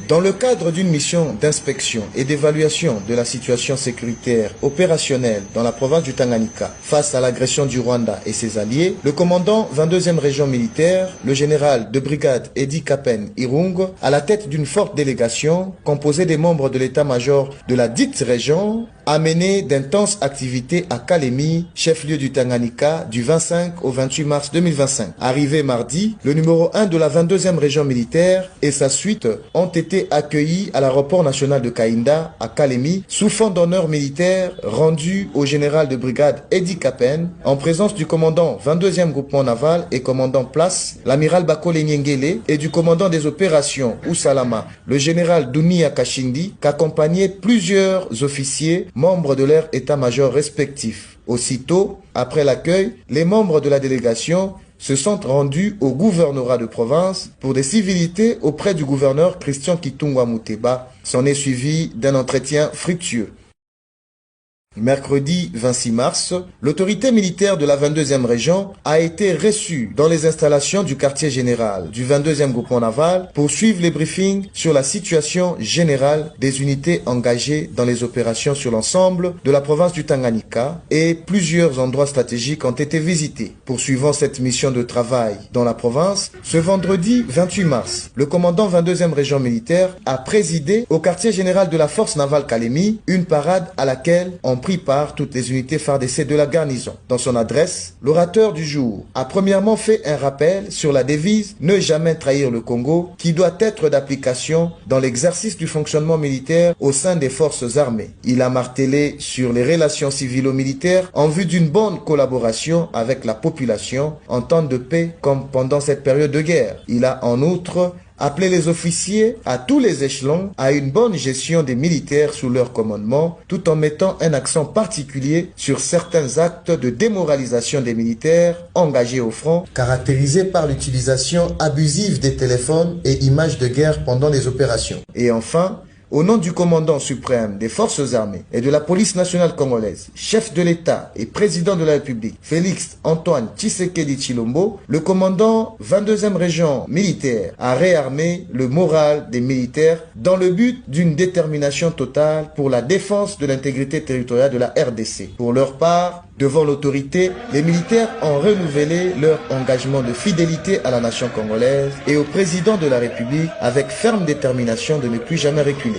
Dans le cadre d'une mission d'inspection et d'évaluation de la situation sécuritaire opérationnelle dans la province du Tanganyika face à l'agression du Rwanda et ses alliés, le commandant 22e région militaire, le général de brigade Edi Kapen Irung, à la tête d'une forte délégation composée des membres de l'état-major de la dite région, a mené d'intenses activités à Kalemi, chef-lieu du Tanganyika, du 25 au 28 mars 2025. Arrivé mardi, le numéro 1 de la 22e région militaire et sa suite ont été accueillis à l'aéroport national de Kainda, à Kalemi, sous fond d'honneur militaire rendu au général de brigade Edi Kapen, en présence du commandant 22e groupement naval et commandant place, l'amiral Bakole Nyengele, et du commandant des opérations Usalama, le général Dunia Kashindi, qu'accompagnaient plusieurs officiers membres de leur état-major respectif. Aussitôt, après l'accueil, les membres de la délégation se sont rendus au gouvernorat de province pour des civilités auprès du gouverneur Christian Kitungwa Muteba. S'en est suivi d'un entretien fructueux. Mercredi 26 mars, l'autorité militaire de la 22e région a été reçue dans les installations du quartier général du 22e groupement naval pour suivre les briefings sur la situation générale des unités engagées dans les opérations sur l'ensemble de la province du Tanganyika, et plusieurs endroits stratégiques ont été visités. Poursuivant cette mission de travail dans la province, ce vendredi 28 mars, le commandant 22e région militaire a présidé au quartier général de la force navale Kalemi une parade à laquelle on pris par toutes les unités FARDC de la garnison. Dans son adresse, l'orateur du jour a premièrement fait un rappel sur la devise « Ne jamais trahir le Congo » qui doit être d'application dans l'exercice du fonctionnement militaire au sein des forces armées. Il a martelé sur les relations civilo-militaires en vue d'une bonne collaboration avec la population en temps de paix comme pendant cette période de guerre. Il a en outre appeler les officiers à tous les échelons à une bonne gestion des militaires sous leur commandement, tout en mettant un accent particulier sur certains actes de démoralisation des militaires engagés au front, caractérisés par l'utilisation abusive des téléphones et images de guerre pendant les opérations. Et enfin, au nom du commandant suprême des forces armées et de la police nationale congolaise, chef de l'État et président de la République, Félix Antoine Tshisekedi Tshilombo, le commandant 22e région militaire a réarmé le moral des militaires dans le but d'une détermination totale pour la défense de l'intégrité territoriale de la RDC. Pour leur part, devant l'autorité, les militaires ont renouvelé leur engagement de fidélité à la nation congolaise et au président de la République avec ferme détermination de ne plus jamais reculer.